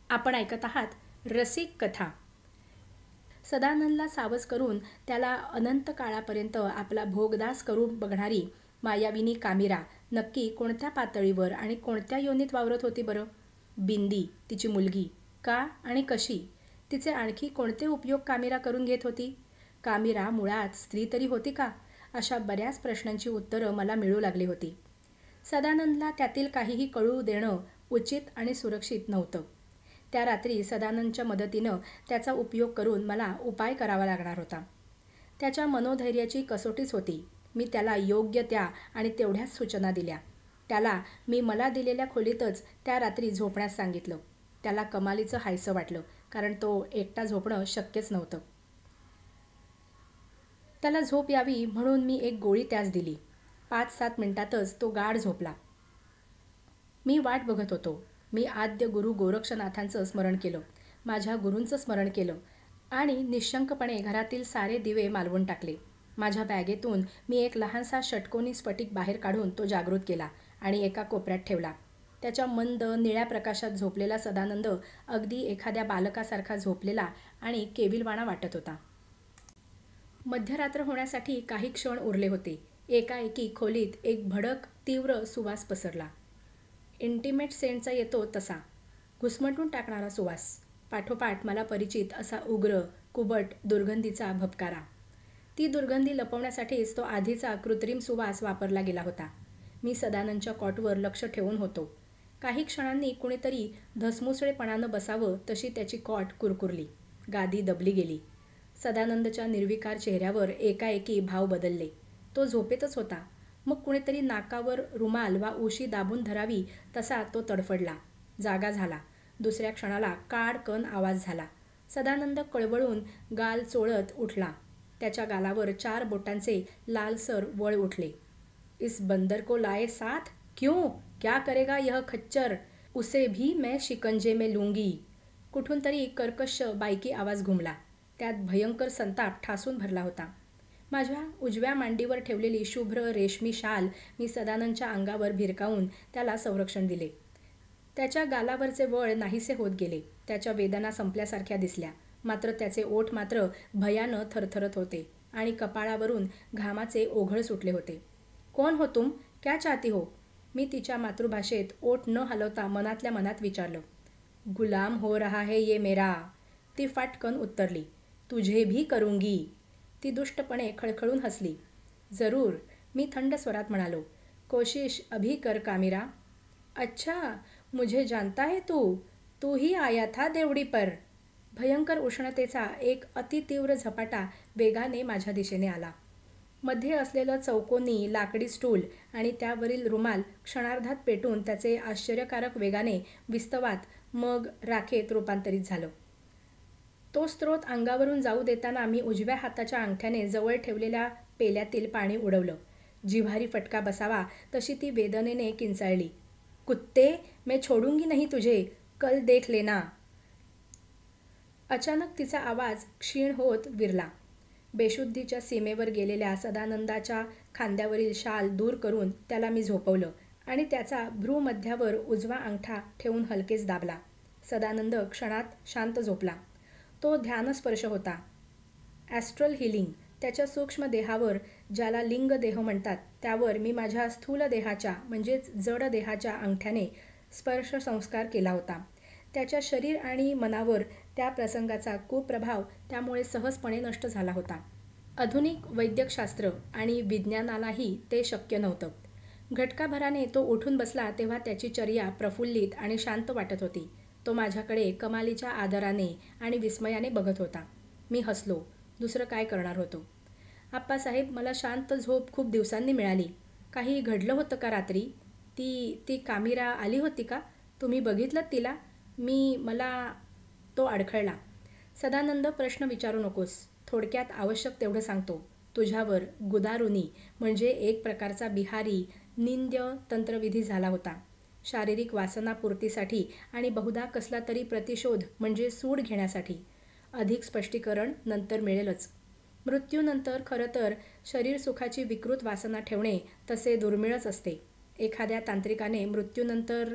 आपण ऐकत आहात रसिक कथा. सदानंदला सावध करून त्याला अनंत काळापर्यंत आपला भोगदास करून बघणारी मायाविनी कामिरा नक्की कोणत्या पातळीवर आणि कोणत्या योनीत वावरत होती बरं? बिंदी, तिची मुलगी, का आणि कशी? तिचे आणखी कोणते उपयोग कामिरा करून घेत होती? कामिरा मुळात स्त्री तरी होती का? अशा बऱ्याच प्रश्नांची उत्तरं मला मिळू लागली होती. सदानंदला त्यातील काहीही कळू देणं उचित आणि सुरक्षित नव्हतं. त्या रात्री सदानंदच्या मदतीनं त्याचा उपयोग करून मला उपाय करावा लागणार होता. त्याच्या मनोधैर्याची कसोटीच होती. मी त्याला योग्य त्या आणि तेवढ्याच सूचना दिल्या. त्याला मी मला दिलेल्या खोलीतच त्या रात्री झोपण्यास सांगितलं. त्याला कमालीचं हायसं वाटलं, कारण तो एकटा झोपणं शक्यच नव्हतं. त्याला झोप यावी म्हणून मी एक गोळी त्यास दिली. 5-7 मिनिटातच तो गाढ झोपला. मी वाट बघत होतो. मी आद्य गुरु गोरक्षनाथांचं स्मरण केलं, माझ्या गुरूंचं स्मरण केलं आणि निशंकपणे घरातील सारे दिवे मालवून टाकले. माझ्या बॅगेतून मी एक लहानसा षटकोनी स्फटिक बाहेर काढून तो जागृत केला आणि एका कोपऱ्यात ठेवला. त्याच्या मंद निळ्या प्रकाशात झोपलेला सदानंद अगदी एखाद्या बालकासारखा झोपलेला आणि केविलवाणा वाटत होता. मध्यरात्र होण्यासाठी काही क्षण उरले होते. एकाएकी खोलीत एक भडक तीव्र सुवास पसरला. इंटिमेट सेंटचा येतो तसा घुसमटून टाकणारा सुवास. पाठोपाठ मला परिचित असा उग्र कुबट दुर्गंधीचा भपकारा. ती दुर्गंधी लपवण्यासाठीच तो आधीचा कृत्रिम सुवास वापरला गेला होता. मी सदानंदच्या कॉटवर लक्ष ठेवून होतो. काही क्षणांनी कुणीतरी धसमुसळेपणानं बसावं तशी त्याची कॉट कुरकुरली. गादी दबली गेली. सदानंदच्या निर्विकार चेहऱ्यावर एकाएकी भाव बदलले. तो झोपेतच होता. मग कुणीतरी नाकावर रुमाल वा उशी दाबून धरावी तसा तो तडफडला. जागा झाला. दुसऱ्या क्षणाला काडकन आवाज झाला. सदानंद कळवळून गाल चोळत उठला. त्याच्या गालावर 4 बोटांचे लालसर वळ उठले. इस बंदर को लाए साथ? क्यों? क्या करेगा यह खच्चर? उसे भी मैं शिकंजे में लूंगी. कुठून तरी कर्कश बायकी आवाज घुमला. त्यात भयंकर संताप ठासून भरला होता. माझ्या उजव्या मांडीवर ठेवलेली शुभ्र रेशमी शाल मी सदानंदच्या अंगावर भिरकावून त्याला संरक्षण दिले. त्याच्या गालावरचे वळ नाहीसे होत गेले. त्याच्या वेदना संपल्यासारख्या दिसल्या. मात्र त्याचे ओठ मात्र भयानं थरथरत होते आणि कपाळावरून घामाचे ओघळ सुटले होते. कोण हो तुम? क्या चाहती हो? मी तिच्या मातृभाषेत ओठ न हलवता मनातल्या मनात विचारलं. गुलाम हो रहा है ये मेरा. ती फाटकन उत्तरली. तुझे भी करूंगी. ती दुष्टपणे खळखळून हसली. जरूर, मी थंड स्वरात म्हणालो. कोशिश अभी कर कामिरा. अच्छा, मुझे जानता है तू. तू ही आया था देवडी पर. भयंकर उष्णतेचा एक अतितीव्र झपाटा वेगाने माझ्या दिशेने आला. मध्ये असलेलं चौकोनी लाकडी स्टूल आणि त्यावरील रुमाल क्षणार्धात पेटून त्याचे आश्चर्यकारक वेगाने विस्तवात मग राखेत रूपांतरित झालं. तो स्रोत अंगावरून जाऊ देताना मी उजव्या हाताच्या अंगठ्याने जवळ ठेवलेल्या पेल्यातील पाणी उडवलं. जिव्हारी फटका बसावा तशी ती वेदनेने किंचाळली. कुत्ते, मैं छोडूंगी नहीं तुझे. कल देख लेना. अचानक तिचा आवाज क्षीण होत विरला. बेशुद्धीच्या सीमेवर गेलेल्या सदानंदाच्या खांद्यावरील शाल दूर करून त्याला मी झोपवलं आणि त्याचा भ्रूमध्यावर उजवा अंगठा ठेवून हलकेच दाबला. सदानंद क्षणात शांत झोपला. तो ध्यानस्पर्श होता. Astral healing. त्याच्या सूक्ष्म देहावर, ज्याला लिंग देह म्हणतात, त्यावर मी माझ्या स्थूल देहाच्या म्हणजेच जड देहाच्या अंगठ्याने स्पर्श संस्कार केला होता. त्याच्या शरीर आणि मनावर त्या प्रसंगाचा कुप्रभाव त्यामुळे सहजपणे नष्ट झाला होता. आधुनिक वैद्यकशास्त्र आणि विज्ञानालाही ते शक्य नव्हतं. घटकाभराने तो उठून बसला तेव्हा त्याची चर्या प्रफुल्लित आणि शांत वाटत होती. तो माझ्याकडे कमालीच्या आदराने आणि विस्मयाने बघत होता. मी हसलो. दुसरं काय करणार होतो? आप्पासाहेब, मला शांत झोप खूप दिवसांनी मिळाली. काही घडलं होतं का रात्री? ती कामिरा आली होती का? तुम्ही बघितलं तिला? मला तो अडखळला. सदानंद, प्रश्न विचारू नकोस. थोडक्यात आवश्यक तेवढं सांगतो. तुझ्यावर गुदारुनी म्हणजे एक प्रकारचा बिहारी निंद्य तंत्रविधी झाला होता. शारीरिक वासनापूर्तीसाठी आणि बहुधा कसला तरी प्रतिशोध म्हणजे सूड घेण्यासाठी. अधिक स्पष्टीकरण नंतर मिळेलच. मृत्यूनंतर खरं तर शरीर सुखाची विकृत वासना ठेवणे तसे दुर्मिळच असते. एखाद्या तांत्रिकाने मृत्यूनंतर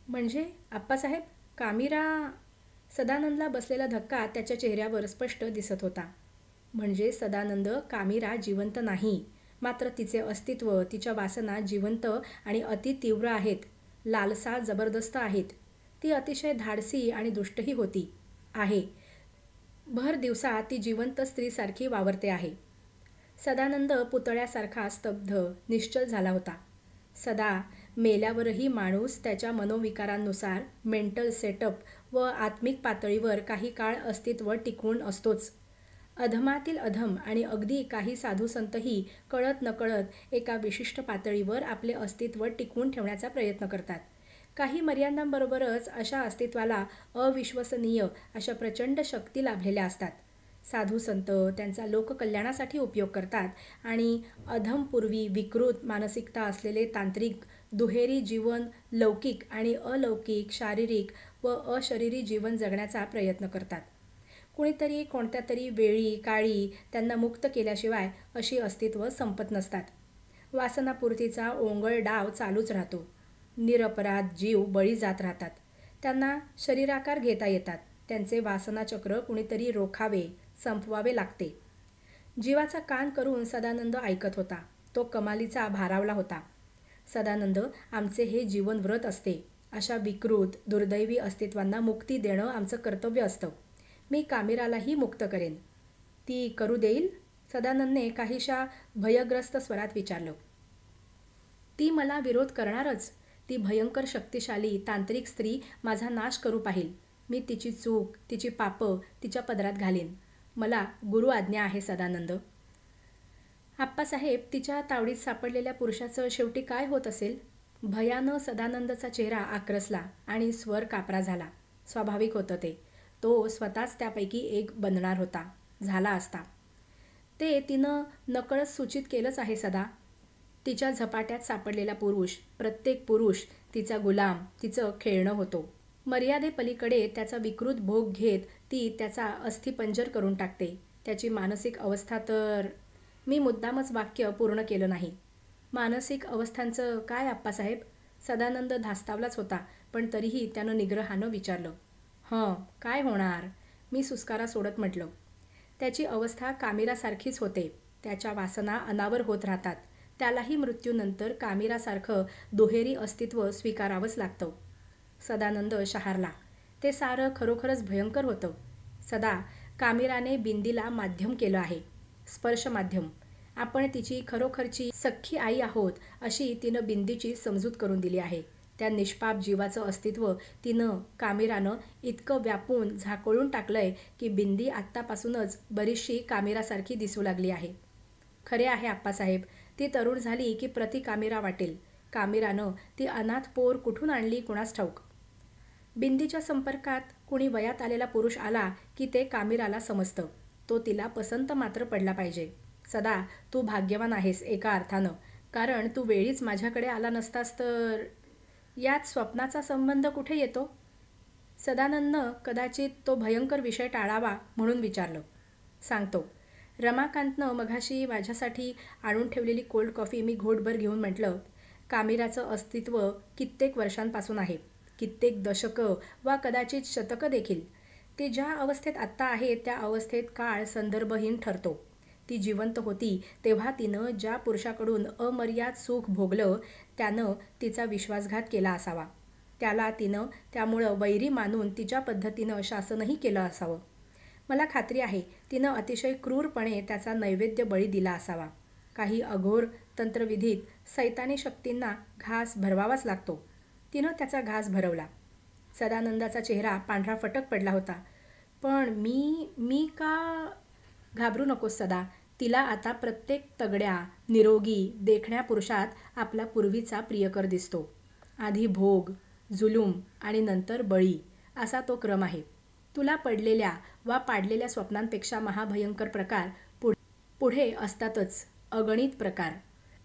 म्हणजे आप्पासाहेब, कामिरा. सदानंदला बसलेला धक्का त्याच्या चेहऱ्यावर स्पष्ट दिसत होता. म्हणजे सदानंद कामिरा जिवंत नाही, मात्र तिचे अस्तित्व, तिच्या वासना जिवंत आणि अतितीव्र आहेत. लालसा जबरदस्त आहेत. ती अतिशय धाडसी आणि दुष्टही होती आहे. भर दिवसा ती जिवंत स्त्रीसारखी वावरते आहे. सदानंद पुतळ्यासारखा स्तब्ध, निश्चल झाला होता. सदा मेल्यावरही माणूस त्याच्या मनोविकारांनुसार मेंटल सेटअप व आत्मिक पातळीवर काही काळ अस्तित्व टिकवून असतोच. अधमातील अधम आणि अगदी काही साधुसंतही कळत नकळत एका विशिष्ट पातळीवर आपले अस्तित्व टिकवून ठेवण्याचा प्रयत्न करतात. काही मर्यादांबरोबरच अशा अस्तित्वाला अविश्वसनीय अशा प्रचंड शक्ती लाभलेल्या असतात. साधुसंत त्यांचा लोककल्याणासाठी उपयोग करतात आणि अधमपूर्वी विकृत मानसिकता असलेले तांत्रिक दुहेरी जीवन, लौकिक आणि अलौकिक, शारीरिक व अशरीरी जीवन जगण्याचा प्रयत्न करतात. कुणीतरी कोणत्या तरी वेळी काळी त्यांना मुक्त केल्याशिवाय अशी अस्तित्व संपत नसतात. वासनापूर्तीचा ओंगळ डाव चालूच राहतो. निरपराध जीव बळी जात राहतात. त्यांना शरीराकार घेता येतात. त्यांचे वासनाचक्र कुणीतरी रोखावे, संपवावे लागते. जीवाचा कान करून सदानंद ऐकत होता. तो कमालीचा भारावला होता. सदानंद, आमचे हे जीवन व्रत असते. अशा विकृत, दुर्दैवी अस्तित्वांना मुक्ती देणं आमचं कर्तव्य असतं. मी कामिरालाही मुक्त करेन. ती करू देईल? सदानंदने काहीशा भयग्रस्त स्वरात विचारलं. ती मला विरोध करणारच. ती भयंकर शक्तिशाली तांत्रिक स्त्री माझा नाश करू पाहील. मी तिची चूक, तिची पापं तिच्या पदरात घालीन. मला गुरु आज्ञा आहे सदानंद. आप्पासाहेब, तिच्या तावडीत सापडलेल्या पुरुषाचं शेवटी काय होत असेल? भयानं सदानंदचा चेहरा आक्रसला आणि स्वर कापरा झाला. स्वाभाविक होतं ते. तो स्वतःच त्यापैकी एक बनणार होता, झाला असता. ते तिनं नकळत सूचित केलंच आहे सदा. तिच्या झपाट्यात सापडलेला पुरुष, प्रत्येक पुरुष तिचा गुलाम, तिचं खेळणं होतो. मर्यादेपलीकडे त्याचा विकृत भोग घेत ती त्याचा अस्थिपंजर करून टाकते. त्याची मानसिक अवस्था तर... मी मुद्दामच वाक्य पूर्ण केलं नाही. मानसिक अवस्थांचं काय आप्पासाहेब? सदानंद धास्तावलाच होता, पण तरीही त्यानं निग्रहानं विचारलं. काय होणार? मी सुस्कारा सोडत म्हटलं. त्याची अवस्था कामिरासारखीच होते. त्याच्या वासना अनावर होत राहतात. त्यालाही मृत्यूनंतर कामिरासारखं दुहेरी अस्तित्व स्वीकारावंच लागतं. सदानंद शहारला. ते सारं खरोखरच भयंकर होतं. सदा, कामिराने बिंदीला माध्यम केलं आहे. स्पर्श माध्यम. आपण तिची खरोखरची सख्खी आई आहोत अशी तिनं बिंदीची समजूत करून दिली आहे. त्या निष्पाप जीवाचं अस्तित्व कामिरानं इतकं व्यापून झाकोळून टाकलंय की बिंदी आत्तापासूनच बरीचशी कामिरासारखी दिसू लागली आहे. खरे आहे आप्पासाहेब, ती तरुण झाली की प्रति कामिरा वाटेल. कामिरानं ती अनाथ पोर कुठून आणली कुणास ठाऊक. बिंदीच्या संपर्कात कुणी वयात आलेला पुरुष आला की ते कामिराला समजतं. तो तिला पसंत मात्र पडला पाहिजे. सदा, तू भाग्यवान आहेस एका अर्थानं, कारण तू वेळीच माझ्याकडे आला नसतास तर... यात स्वप्नाचा संबंध कुठे येतो? सदानंदनं कदाचित तो भयंकर विषय टाळावा म्हणून विचारलं. सांगतो. रमाकांतनं मघाशी माझ्यासाठी आणून ठेवलेली कोल्ड कॉफी मी घोटभर घेऊन म्हटलं, कामिराचं अस्तित्व कित्येक वर्षांपासून आहे. कित्येक दशकं वा कदाचित शतकं देखील. ती ज्या अवस्थेत आत्ता आहे त्या अवस्थेत काळ संदर्भहीन ठरतो. ती जिवंत होती तेव्हा तिनं ज्या पुरुषाकडून अमर्याद सुख भोगलं त्यानं तिचा विश्वासघात केला असावा. त्याला तिनं त्यामुळं वैरी मानून तिच्या पद्धतीनं शासनही केलं असावं. मला खात्री आहे तिनं अतिशय क्रूरपणे त्याचा नैवेद्य बळी दिला असावा. काही अघोर तंत्रविधीत सैतानी शक्तींना घास भरवावाच लागतो. तिनं त्याचा घास भरवला. सदानंदाचा चेहरा पांढरा फटक पडला होता. पण मी का... घाबरू नकोस सदा. तिला आता प्रत्येक तगड्या, निरोगी, देखण्या पुरुषात आपला पूर्वीचा प्रियकर दिसतो. आधी भोग, जुलूम आणि नंतर बळी असा तो क्रम आहे. तुला पडलेल्या वा पाडलेल्या स्वप्नांपेक्षा महाभयंकर प्रकार पुढे असतातच. अगणित प्रकार.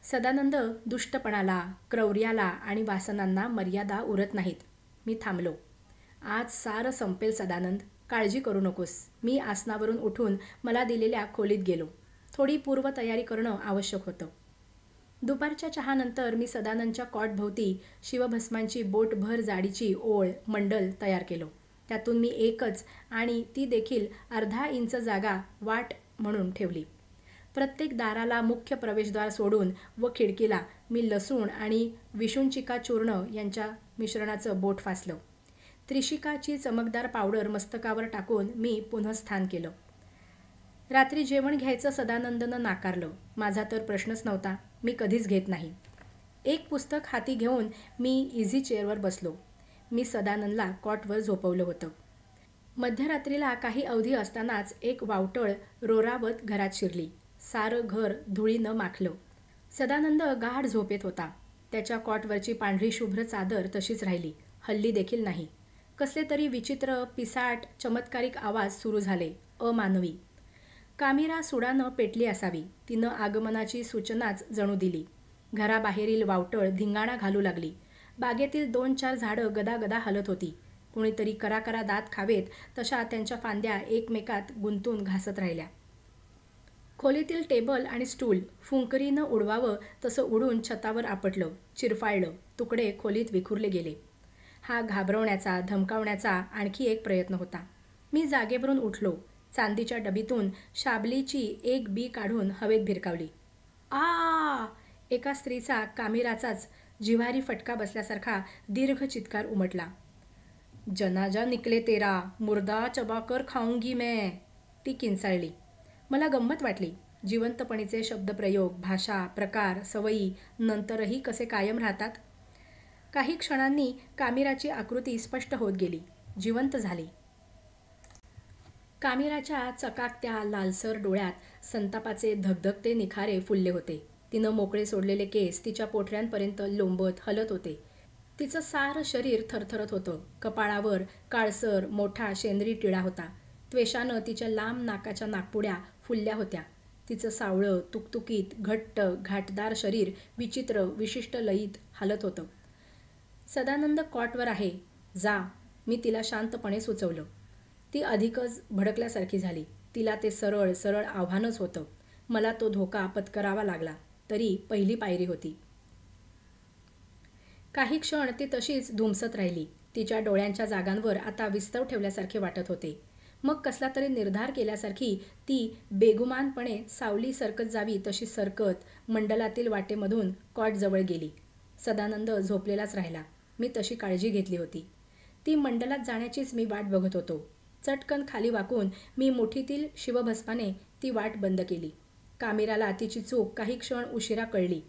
सदानंद, दुष्टपणाला, क्रौर्याला आणि वासनांना मर्यादा उरत नाहीत. मी थांबलो. आज सारं संपेल सदानंद. काळजी करू नकोस. मी आसनावरून उठून मला दिलेल्या खोलीत गेलो. थोडी पूर्वतयारी करणं आवश्यक होतं. दुपारच्या चहानंतर मी सदानंदच्या कॉटभोवती शिवभस्मांची बोटभर जाडीची ओळ मंडल तयार केलं. त्यातून मी एकच आणि ती देखील अर्धा इंच जागा वाट म्हणून ठेवली. प्रत्येक दाराला मुख्य प्रवेशद्वार सोडून व खिडकीला मी लसूण आणि विशुंचिका चूर्ण यांच्या मिश्रणाचं बोट फासलं. त्रिशिकाची चमकदार पावडर मस्तकावर टाकून मी पुनःस्थान केलं. रात्री जेवण घ्यायचं सदानंदनं नाकारलं. माझा तर प्रश्नच नव्हता. मी कधीच घेत नाही. एक पुस्तक हाती घेऊन मी इझी चेअरवर बसलो. मी सदानंदला कॉटवर झोपवलं होतं. मध्यरात्रीला काही अवधी असतानाच एक वावटळ रोरावत घरात शिरली. सारं घर धुळीनं माखलं. सदानंद गाढ झोपेत होता. त्याच्या कॉटवरची पांढरी शुभ्र चादर तशीच राहिली, हल्ली देखील नाही. कसले तरी विचित्र, पिसाट, चमत्कारिक आवाज सुरू झाले, अमानवी. कामिरा सुडानं पेटली असावी. तिनं आगमनाची सूचनाच जणू दिली. घराबाहेरील वावटळ धिंगाणा घालू लागली. बागेतील 2-4 झाडं गदागदा हलत होती. कुणीतरी कराकरा दात खावेत तशा त्यांच्या फांद्या एकमेकात गुंतून घासत राहिल्या. खोलीतील टेबल आणि स्टूल फुंकरीनं उडवावं तसं उडून छतावर आपटलं, चिरफाळलं, तुकडे खोलीत विखुरले गेले. हा घाबरवण्याचा, धमकावण्याचा आणखी एक प्रयत्न होता. मी जागेवरून उठलो. चांदीच्या डबीतून शाबलीची एक बी काढून हवेत भिरकावली. आ! एका स्त्रीचा कामिराचाच जिव्हारी फटका बसल्यासारखा दीर्घ चित्कार उमटला. जनाजा निकले तेरा, मुर्दा चबाकर खाऊंगी मैं. ती किंचाळली. मला गंमत वाटली. जिवंतपणीचे शब्दप्रयोग, भाषा, प्रकार, सवयी नंतरही कसे कायम राहतात. काही क्षणांनी कामिराची आकृती स्पष्ट होत गेली, जिवंत झाली. कामिराच्या चकाकत्या लालसर डोळ्यात संतापाचे धगधगते निखारे फुलले होते. तिनं मोकळे सोडलेले केस तिच्या पोटऱ्यांपर्यंत लोंबत हलत होते. तिचं सारं शरीर थरथरत होतं. कपाळावर काळसर मोठा शेंदरी टिळा होता. त्वेषानं तिच्या लांब नाकाच्या नाकपुड्या फुलल्या होत्या. तिचं सावळं, तुकतुकीत, घट्ट, घाटदार शरीर विचित्र, विशिष्ट लयीत हालत होतं. सदानंद कॉटवर आहे, जा, मी तिला शांतपणे सुचवलं. ती अधिकच भडकल्यासारखी झाली. तिला ते सरळ सरळ आव्हानच होतं. मला तो धोका पत्करावा लागला. तरी पहिली पायरी होती. काही क्षण ती तशीच धुमसत राहिली. तिच्या डोळ्यांच्या जागांवर आता विस्तव ठेवल्यासारखे वाटत होते. मग कसला तरी निर्धार केल्यासारखी ती बेगुमानपणे सावली सरकत जावी तशी सरकत मंडलातील वाटेमधून कॉटजवळ गेली. सदानंद झोपलेलाच राहिला. मी तशी काळजी घेतली होती. ती मंडलात जाण्याचीच मी वाट बघत होतो. चटकन खाली वाकून मी मुठीतील शिवभस्माने ती वाट बंद केली. कामिराला तिची चूक काही क्षण उशिरा कळली.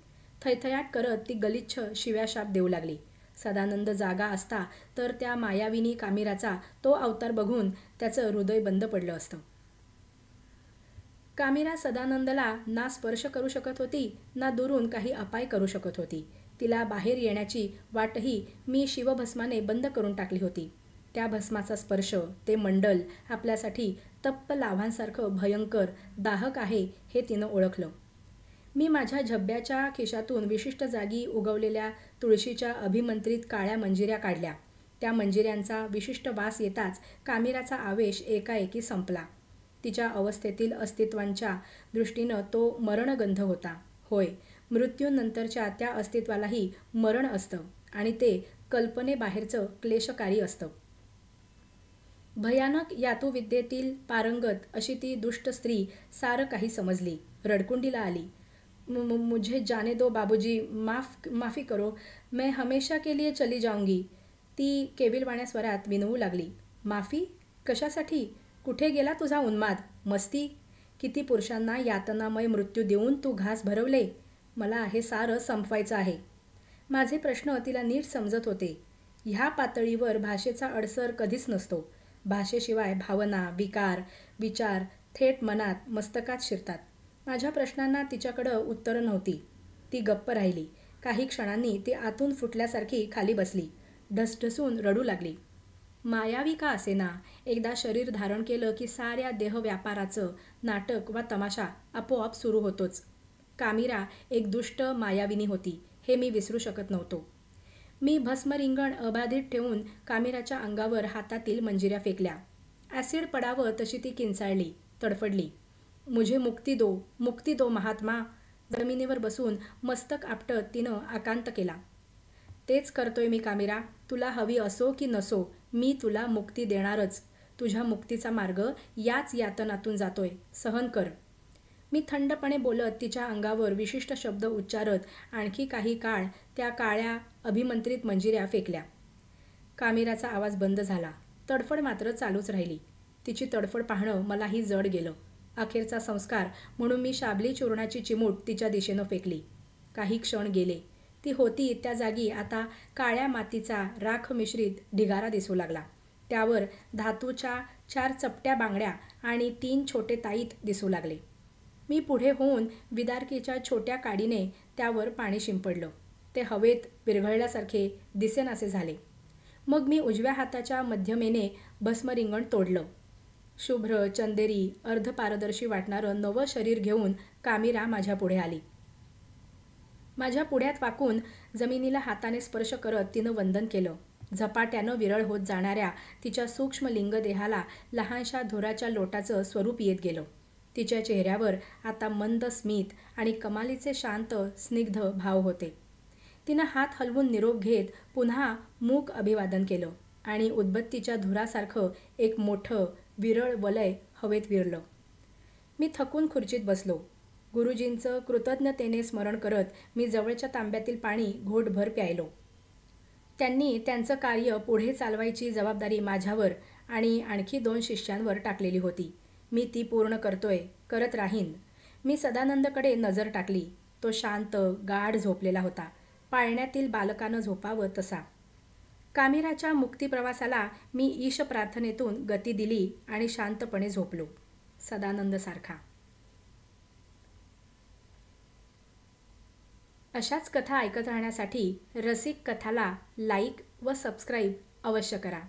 थैथयाट करत ती गलिच्छ शिव्याशाप देऊ लागली. सदानंद जागा असता तर त्या मायाविनी कामिराचा तो अवतार बघून त्याचं हृदय बंद पडलं असतं. कामिरा सदानंदला ना स्पर्श करू शकत होती, ना दुरून काही अपाय करू शकत होती. तिला बाहेर येण्याची वाटही मी शिवभस्माने बंद करून टाकली होती. त्या भस्माचा स्पर्श, ते मंडल आपल्यासाठी तप्त लाव्हांसारखं भयंकर, दाहक आहे हे तिनं ओळखलं. मी माझ्या झब्ब्याच्या खिशातून विशिष्ट जागी उगवलेल्या तुळशीच्या अभिमंत्रित काळ्या मंजिऱ्या काढल्या. त्या मंजिऱ्यांचा विशिष्ट वास येताच कामिराचा आवेश एकाएकी संपला. तिच्या अवस्थेतील अस्तित्वांच्या दृष्टीनं तो मरणगंध होता. होय, मृत्यूनंतरच्या त्या अस्तित्वालाही मरण असतं आणि ते कल्पनेबाहेरचं क्लेशकारी असतं. भयानक यातुविद्येतील पारंगत अशी ती दुष्ट स्त्री सारं काही समजली. रडकुंडीला आली. मुझे जाने दो बाबूजी, माफी करो, मैं हमेशा के लिए चली जाऊंगी. ती केविलवाण्या स्वरात विनवू लागली. माफी? कशासाठी? कुठे गेला तुझा उन्माद? मस्ती? किती पुरुषांना यातनामय मृत्यू देऊन तू घास भरवले? मला हे सारं संपवायचं आहे. माझे प्रश्न तिला नीट समजत होते. ह्या पातळीवर भाषेचा अडसर कधीच नसतो. भाषेशिवाय भावना, विकार, विचार थेट मनात, मस्तकात शिरतात. माझ्या प्रश्नांना तिच्याकडं उत्तरं नव्हती. ती गप्प राहिली. काही क्षणांनी ती आतून फुटल्यासारखी खाली बसली. ढसढसून रडू लागली. मायावी का असेना, एकदा शरीर धारण केलं की साऱ्या देहव्यापाराचं नाटक वा तमाशा आपोआप सुरू होतोच. कामिरा एक दुष्ट मायाविनी होती, हे मी विसरू शकत नव्हतो. मी भस्मरिंगण अबाधित ठेवून कामिराच्या अंगावर हातातील मंजिऱ्या फेकल्या. ॲसिड पडावं तशी ती किंचाळली, तडफडली. मुझे मुक्ती दो महात्मा. जमिनीवर बसून मस्तक आपटत तिनं आकांत केला. तेच करतोय मी कामिरा. तुला हवी असो की नसो, मी तुला मुक्ती देणारच. तुझ्या मुक्तीचा मार्ग याच यातनातून जातोय. सहन कर. मी थंडपणे बोलत तिच्या अंगावर विशिष्ट शब्द उच्चारत आणखी काही काळ त्या काळ्या अभिमंत्रित मंजिऱ्या फेकल्या. कामिराचा आवाज बंद झाला. तडफड मात्र चालूच राहिली. तिची तडफड पाहणं मलाही जड गेलं. अखेरचा संस्कार म्हणून मी शाबली चूर्णाची चिमूट तिच्या दिशेनं फेकली. काही क्षण गेले. ती होती त्या जागी आता काळ्या मातीचा राख मिश्रित ढिगारा दिसू लागला. त्यावर धातूच्या 4 चपट्या बांगड्या आणि 3 छोटे ताईत दिसू लागले. मी पुढे होऊन विदारकीच्या छोट्या काडीने त्यावर पाणी शिंपडलं. ते हवेत विरघळल्यासारखे दिसेनासे झाले. मग मी उजव्या हाताच्या मध्यमेने भस्मरिंगण तोडलं. शुभ्र, चंदेरी, अर्धपारदर्शी वाटणारं नवं शरीर घेऊन कामिरा माझ्या पुढे आली. माझ्या पुढ्यात वाकून जमिनीला हाताने स्पर्श करत तिनं वंदन केलं. झपाट्यानं विरळ होत जाणाऱ्या तिच्या सूक्ष्म लिंगदेहाला लहानशा धुराच्या लोटाचं स्वरूप येत गेलं. तिच्या चेहऱ्यावर आता मंद स्मित आणि कमालीचे शांत स्निग्ध भाव होते. तिनं हात हलवून निरोप घेत पुन्हा मूक अभिवादन केलं आणि उदबत्तीच्या धुरासारखं एक मोठं विरळ वलय हवेत विरलं. मी थकून खुर्चीत बसलो. गुरुजींचं कृतज्ञतेने स्मरण करत मी जवळच्या तांब्यातील पाणी घोटभर प्यायलो. त्यांनी त्यांचं कार्य पुढे चालवायची जबाबदारी माझ्यावर आणि आणखी 2 शिष्यांवर टाकलेली होती. मी ती पूर्ण करतोय, करत राहीन. मी सदानंदकडे नजर टाकली. तो शांत, गाढ झोपलेला होता, पाळण्यातील बालकानं झोपावं तसा. कामिराच्या मुक्तिप्रवासाला मी ईश प्रार्थनेतून गती दिली आणि शांतपणे झोपलो, सदानंदसारखा. अशाच कथा ऐकत राहण्यासाठी रसिक कथाला लाईक व सबस्क्राईब अवश्य करा.